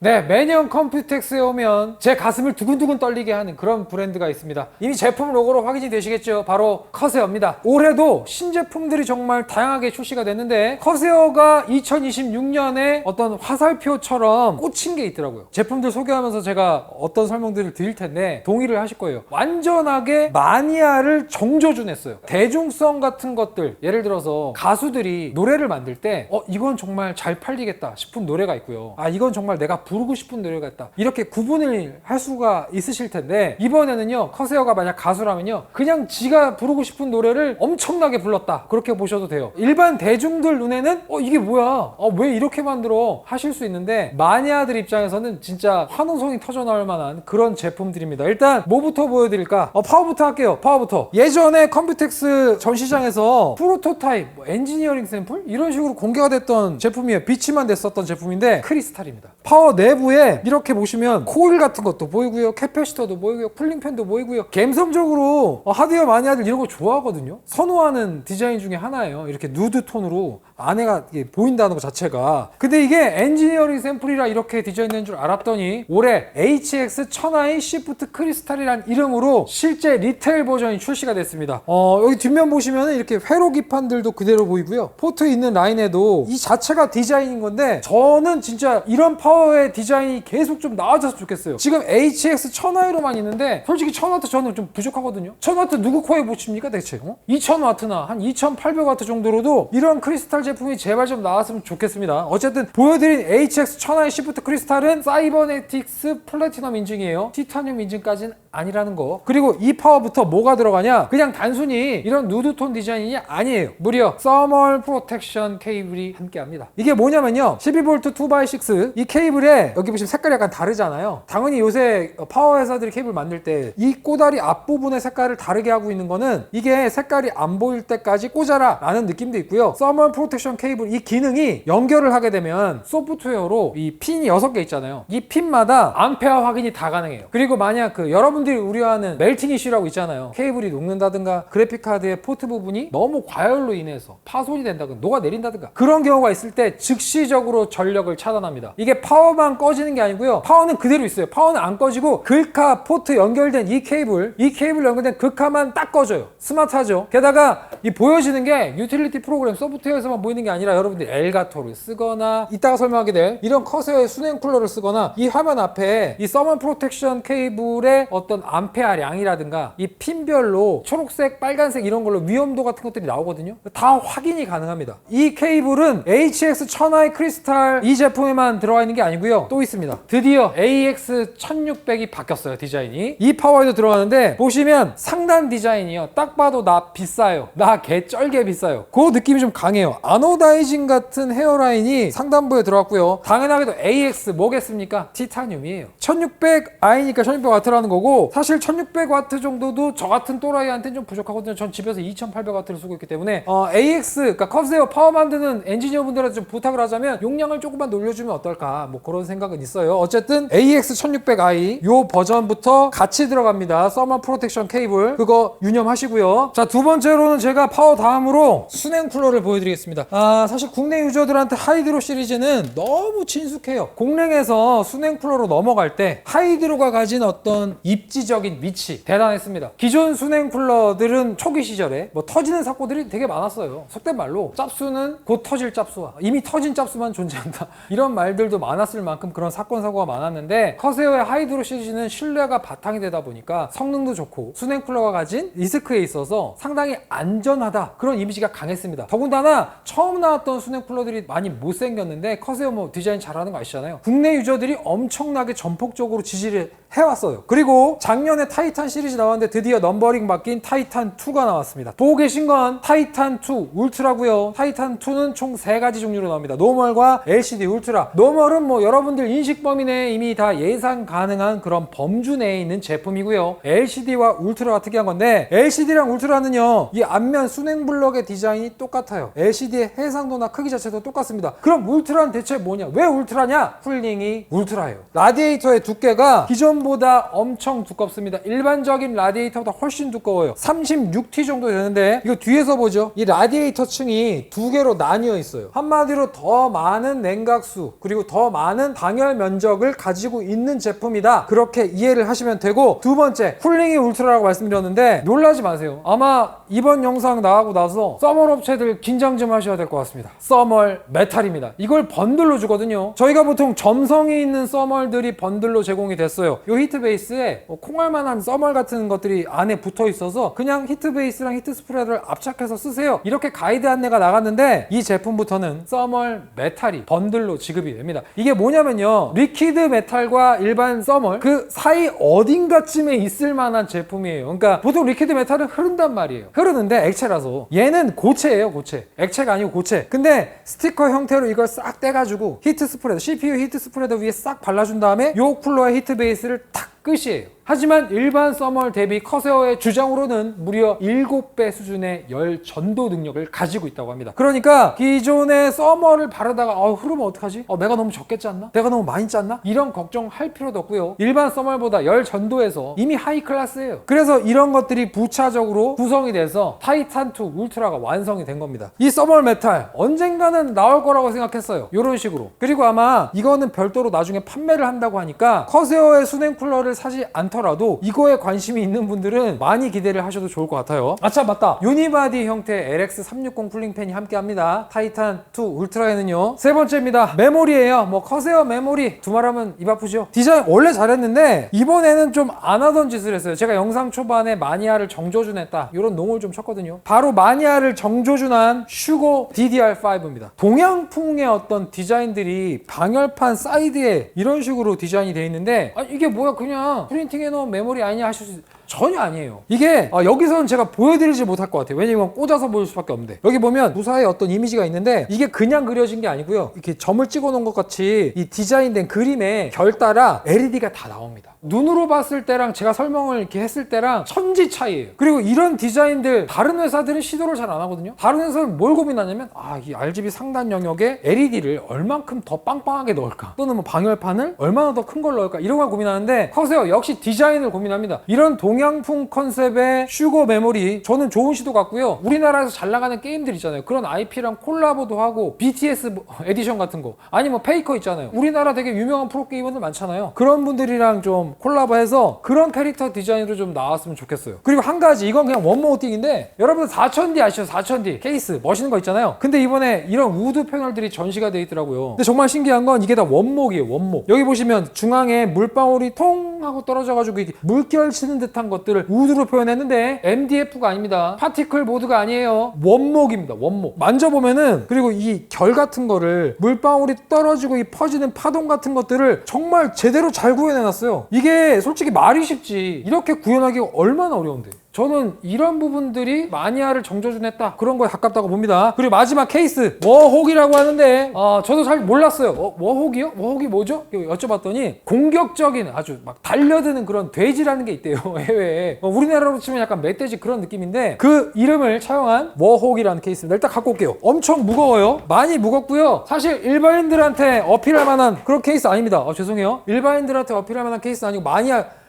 네, 매년 컴퓨텍스에 오면 제 가슴을 두근두근 떨리게 하는 그런 브랜드가 있습니다. 이미 제품 로고로 확인이 되시겠죠? 바로 커세어입니다. 올해도 신제품들이 정말 다양하게 출시가 됐는데 커세어가 2026년에 어떤 화살표처럼 꽂힌 게 있더라고요. 제품들 소개하면서 제가 어떤 설명들을 드릴 텐데 동의를 하실 거예요. 완전하게 마니아를 정조준했어요. 대중성 같은 것들, 예를 들어서 가수들이 노래를 만들 때 이건 정말 잘 팔리겠다 싶은 노래가 있고요. 이건 정말 내가 부르고 싶은 노래가 있다. 이렇게 구분을 할 수가 있으실 텐데 이번에는요, 커세어가 만약 가수라면요, 그냥 지가 부르고 싶은 노래를 엄청나게 불렀다. 그렇게 보셔도 돼요. 일반 대중들 눈에는 이게 뭐야? 왜 이렇게 만들어? 하실 수 있는데 마니아들 입장에서는 진짜 환호성이 터져 나올 만한 그런 제품들입니다. 일단 뭐부터 보여드릴까? 파워부터 할게요. 파워부터. 예전에 컴퓨텍스 전시장에서 프로토타입, 엔지니어링 샘플? 이런 식으로 공개가 됐던 제품이에요. 비치만 됐었던 제품인데 크리스탈입니다. 파워 내부에 이렇게 보시면 코일 같은 것도 보이고요, 캐패시터도 보이고요, 쿨링팬도 보이고요. 감성적으로 하드웨어 마니아들 이런 거 좋아하거든요. 선호하는 디자인 중에 하나예요. 이렇게 누드 톤으로 안에가 보인다는 것 자체가. 근데 이게 엔지니어링 샘플이라 이렇게 디자인된 줄 알았더니 올해 HX1000i 시프트 크리스탈이란 이름으로 실제 리테일 버전이 출시가 됐습니다. 여기 뒷면 보시면 이렇게 회로 기판들도 그대로 보이고요. 포트 있는 라인에도 이 자체가 디자인인 건데 저는 진짜 이런 파워의 디자인이 계속 좀 나아졌으면 좋겠어요. 지금 HX1000i로만 있는데 솔직히 1000W 저는 좀 부족하거든요. 1000W 누구 코에 붙입니까 대체? 2000W나 한 2800W 정도로도 이런 크리스탈 제품이 제발 좀 나왔으면 좋겠습니다. 어쨌든 보여드린 HX1000i 시프트 크리스탈은 사이버네틱스 플래티넘 인증이에요. 티타늄 인증까지는 아니라는 거. 그리고 이 파워부터 뭐가 들어가냐? 그냥 단순히 이런 누드톤 디자인이 아니에요. 무려 서멀 프로텍션 케이블이 함께합니다. 이게 뭐냐면요, 12V 2x6 이 케이블에 여기 보시면 색깔이 약간 다르잖아요. 당연히 요새 파워 회사들이 케이블 만들 때 이 꼬다리 앞부분의 색깔을 다르게 하고 있는 거는 이게 색깔이 안 보일 때까지 꽂아라 라는 느낌도 있고요. 서멀 프로텍션 케이블 이 기능이 연결을 하게 되면 소프트웨어로 이 핀이 6개 있잖아요. 이 핀마다 암페어 확인이 다 가능해요. 그리고 만약 여러분들이 우려하는 멜팅 이슈라고 있잖아요. 케이블이 녹는다든가 그래픽카드의 포트 부분이 너무 과열로 인해서 파손이 된다든가 녹아내린다든가 그런 경우가 있을 때 즉시적으로 전력을 차단합니다. 이게 파워만 꺼지는 게 아니고요, 파워는 그대로 있어요. 파워는 안 꺼지고 글카 포트 연결된 이 케이블 연결된 글카만 딱 꺼져요. 스마트하죠. 게다가 이 보여지는 게 유틸리티 프로그램 소프트웨어에서만 보이는 게 아니라 여러분들이 엘가토를 쓰거나 이따가 설명하게 될 이런 커세어의 수냉 쿨러를 쓰거나 이 화면 앞에 이 서먼 프로텍션 케이블의 어떤 암페어량이라든가 이 핀별로 초록색, 빨간색 이런 걸로 위험도 같은 것들이 나오거든요. 다 확인이 가능합니다. 이 케이블은 HX1000i 크리스탈 이 제품에만 들어가 있는 게 아니고요, 또 있습니다. 드디어 AX1600이 바뀌었어요. 디자인이 이 파워에도 들어가는데 보시면 상단 디자인이요, 딱 봐도 나 비싸요. 나 개쩔게 비싸요. 그 느낌이 좀 강해요. 아노다이징 같은 헤어라인이 상단부에 들어갔고요. 당연하게도 AX 뭐겠습니까? 티타늄이에요. 1600i니까 1600W라는 거고, 사실 1600W 정도도 저 같은 또라이한테는 좀 부족하거든요. 전 집에서 2800W를 쓰고 있기 때문에 AX, 그러니까 커세어 파워 만드는 엔지니어분들한테 좀 부탁을 하자면 용량을 조금만 놀려주면 어떨까, 뭐 그런 생각은 있어요. 어쨌든 AX 1600i 요 버전부터 같이 들어갑니다. 서머 프로텍션 케이블 그거 유념하시고요. 자, 두 번째로는 제가 파워 다음으로 수냉 쿨러를 보여드리겠습니다. 사실 국내 유저들한테 하이드로 시리즈는 너무 친숙해요. 공랭에서 수냉 쿨러로 넘어갈 때 하이드로가 가진 어떤 입지적인 위치 대단했습니다. 기존 수냉 쿨러들은 초기 시절에 뭐 터지는 사고들이 되게 많았어요. 속된 말로 짭수는 곧 터질 짭수와 이미 터진 짭수만 존재한다, 이런 말들도 많았을 만큼 그런 사건 사고가 많았는데 커세어의 하이드로 시리즈는 신뢰가 바탕이 되다 보니까 성능도 좋고 수냉 쿨러가 가진 리스크에 있어서 상당히 안전하다, 그런 이미지가 강했습니다. 더군다나 처음 나왔던 수냉 쿨러들이 많이 못생겼는데 커세어 뭐 디자인 잘하는 거 아시잖아요. 국내 유저들이 엄청나게 전폭적으로 지지를 해왔어요. 그리고 작년에 타이탄 시리즈 나왔는데 드디어 넘버링 바뀐 타이탄2가 나왔습니다. 보고 계신 건 타이탄2 울트라고요. 타이탄2는 총 3가지 종류로 나옵니다. 노멀과 LCD 울트라. 노멀은 뭐 여러분들 인식 범위 내에 이미 다 예상 가능한 그런 범주 내에 있는 제품이고요. LCD와 울트라가 특이한 건데, LCD랑 울트라는요, 이 앞면 수냉 블럭의 디자인이 똑같아요. LCD의 해상도나 크기 자체도 똑같습니다. 그럼 울트라는 대체 뭐냐? 왜 울트라냐? 쿨링이 울트라예요. 라디에이터의 두께가 기존보다 엄청 두껍습니다. 일반적인 라디에이터보다 훨씬 두꺼워요. 36T 정도 되는데 이거 뒤에서 보죠. 이 라디에이터 층이 두 개로 나뉘어 있어요. 한마디로 더 많은 냉각수 그리고 더 많은 방열 면적을 가지고 있는 제품이다, 그렇게 이해를 하시면 되고, 두 번째, 쿨링이 울트라라고 말씀드렸는데 놀라지 마세요. 아마 이번 영상 나가고 나서 서멀 업체들 긴장 좀 하셔야 될 것 같습니다. 서멀 메탈입니다. 이걸 번들로 주거든요. 저희가 보통 점성이 있는 서멀들이 번들로 제공이 됐어요. 요 히트 베이스에 콩알만한 서멀 같은 것들이 안에 붙어 있어서 그냥 히트 베이스랑 히트 스프레드를 압착해서 쓰세요, 이렇게 가이드 안내가 나갔는데, 이 제품부터는 서멀 메탈이 번들로 지급이 됩니다. 이게 뭐냐면요, 리퀴드 메탈과 일반 서멀 그 사이 어딘가쯤에 있을 만한 제품이에요. 그러니까 보통 리퀴드 메탈은 흐른단 말이에요. 흐르는데 액체라서, 얘는 고체예요. 고체, 액체가 아니고 고체. 근데 스티커 형태로 이걸 싹 떼가지고 히트 스프레드, CPU 히트 스프레드 위에 싹 발라준 다음에 요 쿨러의 히트 베이스를 탁 끝이에요. 하지만 일반 서멀 대비 커세어의 주장으로는 무려 7배 수준의 열 전도 능력을 가지고 있다고 합니다. 그러니까 기존의 서멀을 바르다가 흐르면 어떡하지? 내가 너무 적게 짰나? 내가 너무 많이 짰나? 이런 걱정할 필요도 없고요. 일반 서멀보다 열 전도에서 이미 하이 클래스예요. 그래서 이런 것들이 부차적으로 구성이 돼서 타이탄2 울트라가 완성이 된 겁니다. 이 서멀 메탈 언젠가는 나올 거라고 생각했어요. 이런 식으로. 그리고 아마 이거는 별도로 나중에 판매를 한다고 하니까 커세어의 수냉 쿨러를 사지 않더라도 이거에 관심이 있는 분들은 많이 기대를 하셔도 좋을 것 같아요. 참 맞다, 유니바디 형태 LX360 쿨링팬이 함께합니다. 타이탄2 울트라에는요. 세 번째입니다. 메모리예요. 커세어 메모리 두말하면 입 아프죠. 디자인 원래 잘했는데 이번에는 좀 안 하던 짓을 했어요. 제가 영상 초반에 마니아를 정조준했다, 이런 농을 좀 쳤거든요. 바로 마니아를 정조준한 슈고 DDR5입니다. 동양풍의 어떤 디자인들이 방열판 사이드에 이런 식으로 디자인이 되어 있는데, 이게 뭐야, 그냥 프린팅해 놓은 메모리 아니냐 하실 수, 전혀 아니에요. 이게 여기서는 제가 보여드리지 못할 것 같아요. 왜냐면 꽂아서 보일 수밖에 없는데, 여기 보면 무사의 어떤 이미지가 있는데 이게 그냥 그려진 게 아니고요, 이렇게 점을 찍어 놓은 것 같이 이 디자인된 그림에 결 따라 LED가 다 나옵니다. 눈으로 봤을 때랑 제가 설명을 이렇게 했을 때랑 천지 차이예요. 그리고 이런 디자인들 다른 회사들은 시도를 잘 안 하거든요. 다른 회사는 뭘 고민하냐면, 이 RGB 상단 영역에 LED를 얼만큼 더 빵빵하게 넣을까, 또는 방열판을 얼마나 더 큰 걸 넣을까, 이런 걸 고민하는데, 커세어 역시 디자인을 고민합니다. 이런 동양풍 컨셉의 슈거 메모리, 저는 좋은 시도 같고요. 우리나라에서 잘 나가는 게임들 있잖아요. 그런 IP랑 콜라보도 하고, BTS 에디션 같은 거, 아니면 페이커 있잖아요. 우리나라 되게 유명한 프로게이머들 많잖아요. 그런 분들이랑 좀 콜라보해서 그런 캐릭터 디자인으로 좀 나왔으면 좋겠어요. 그리고 한 가지, 이건 그냥 원모어띵인데, 여러분 4000D 아시죠? 4000D 케이스 멋있는 거 있잖아요. 근데 이번에 이런 우드 패널들이 전시가 돼 있더라고요. 근데 정말 신기한 건 이게 다 원목이에요. 원목. 여기 보시면 중앙에 물방울이 통 하고 떨어져가지고 이게 물결 치는 듯한 것들을 우드로 표현했는데, MDF가 아닙니다. 파티클 보드가 아니에요. 원목입니다. 원목. 만져보면은, 그리고 이 결 같은 거를, 물방울이 떨어지고 이 퍼지는 파동 같은 것들을 정말 제대로 잘 구현해놨어요. 이게 솔직히 말이 쉽지, 이렇게 구현하기가 얼마나 어려운데. 저는 이런 부분들이 마니아를 정조준했다, 그런 거에 가깝다고 봅니다. 그리고 마지막 케이스, 워혹이라고 하는데, 저도 잘 몰랐어요. 워혹이요? 워혹이 뭐죠? 여쭤봤더니 공격적인, 아주 막 달려드는 그런 돼지라는 게 있대요. 해외에. 우리나라로 치면 약간 멧돼지 그런 느낌인데, 그 이름을 차용한 워혹이라는 케이스입니다. 일단 갖고 올게요. 엄청 무거워요. 많이 무겁고요. 사실 일반인들한테 어필할 만한 그런 케이스 아닙니다. 죄송해요. 일반인들한테 어필할 만한 케이스 아니고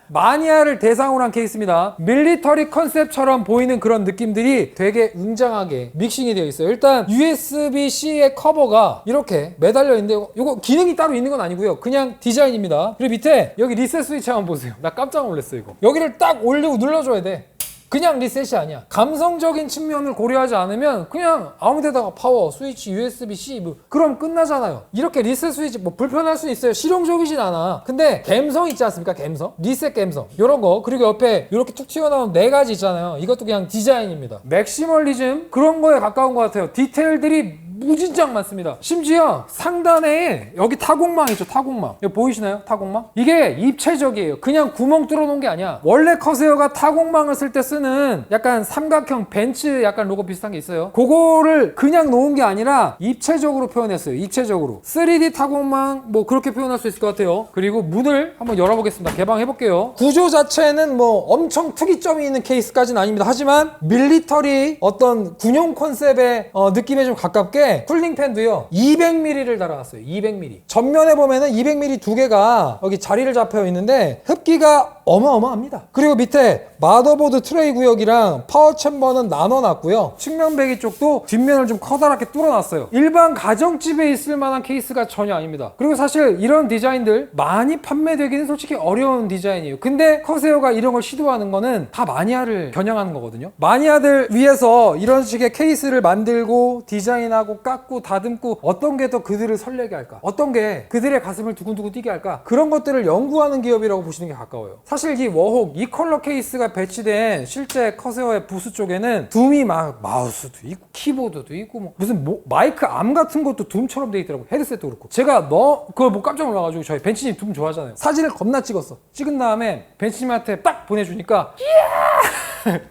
마니아를 대상으로 한 케이스입니다. 밀리터리 컨셉처럼 보이는 그런 느낌들이 되게 웅장하게 믹싱이 되어 있어요. 일단 USB-C의 커버가 이렇게 매달려 있는데, 이거 기능이 따로 있는 건 아니고요, 그냥 디자인입니다. 그리고 밑에 여기 리셋 스위치 한번 보세요. 나 깜짝 놀랐어. 이거 여기를 딱 올리고 눌러줘야 돼. 그냥 리셋이 아니야. 감성적인 측면을 고려하지 않으면 그냥 아무 데다가 파워, 스위치, USB-C 그럼 끝나잖아요. 이렇게 리셋 스위치 불편할 수는 있어요. 실용적이진 않아. 근데 감성 있지 않습니까? 감성? 리셋 감성 요런 거. 그리고 옆에 이렇게 툭 튀어나온 4가지 있잖아요. 이것도 그냥 디자인입니다. 맥시멀리즘 그런 거에 가까운 것 같아요. 디테일들이 무진장 많습니다. 심지어 상단에 여기 타공망 있죠. 타공망. 이거 보이시나요? 타공망? 이게 입체적이에요. 그냥 구멍 뚫어 놓은 게 아니야. 원래 커세어가 타공망을 쓸 때 쓰는 약간 삼각형 벤츠 약간 로고 비슷한 게 있어요. 그거를 그냥 놓은 게 아니라 입체적으로 표현했어요. 입체적으로. 3D 타공망 그렇게 표현할 수 있을 것 같아요. 그리고 문을 한번 열어보겠습니다. 개방해 볼게요. 구조 자체는 엄청 특이점이 있는 케이스까지는 아닙니다. 하지만 밀리터리 어떤 군용 컨셉의 느낌에 좀 가깝게 뒤에 쿨링팬도요 200mm를 달아놨어요. 200mm. 전면에 보면은 200mm 두 개가 여기 자리를 잡혀 있는데 흡기가 어마어마합니다. 그리고 밑에 마더보드 트레이 구역이랑 파워 챔버는 나눠놨고요. 측면 배기 쪽도 뒷면을 좀 커다랗게 뚫어놨어요. 일반 가정집에 있을 만한 케이스가 전혀 아닙니다. 그리고 사실 이런 디자인들 많이 판매되기는 솔직히 어려운 디자인이에요. 근데 커세어가 이런 걸 시도하는 거는 다 마니아를 겨냥하는 거거든요. 마니아들 위해서 이런 식의 케이스를 만들고 디자인하고 깎고 다듬고 어떤 게 더 그들을 설레게 할까? 어떤 게 그들의 가슴을 두근두근 뛰게 할까? 그런 것들을 연구하는 기업이라고 보시는 게 가까워요. 사실 이 워혹, 이 컬러 케이스가 배치된 실제 커세어의 부스 쪽에는 둠이 막 마우스도 있고 키보드도 있고 뭐 무슨 마이크 암 같은 것도 둠처럼 돼 있더라고. 헤드셋도 그렇고. 제가 그걸 뭐 깜짝 놀라가지고 저희 벤치님 둠 좋아하잖아요. 사진을 겁나 찍었어. 찍은 다음에 벤치님한테 딱 보내주니까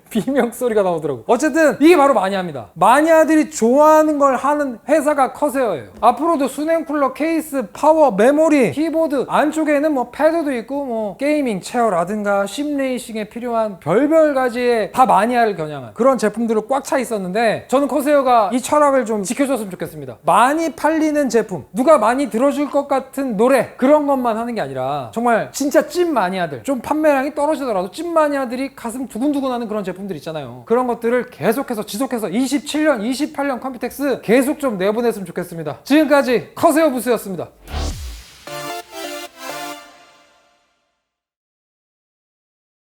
비명 소리가 나오더라고. 어쨌든 이게 바로 마니아입니다. 마니아들이 좋아하는 걸 하는 회사가 커세어예요. 앞으로도 수냉 쿨러 케이스, 파워, 메모리, 키보드 안쪽에는 뭐 패드도 있고 뭐 게이밍 체어라든가 심레이싱에 필요한 별별 가지의 다 마니아를 겨냥한 그런 제품들로 꽉 차 있었는데 저는 커세어가 이 철학을 좀 지켜줬으면 좋겠습니다. 많이 팔리는 제품, 누가 많이 들어줄 것 같은 노래 그런 것만 하는 게 아니라 정말 진짜 찐 마니아들, 좀 판매량이 떨어지더라도 찐 마니아들이 가슴 두근두근하는 그런 제품들 있잖아요. 그런 것들을 계속해서 지속해서 27년, 28년 컴퓨텍스 계속 좀 내보냈으면 좋겠습니다. 지금까지 커세어 부스였습니다.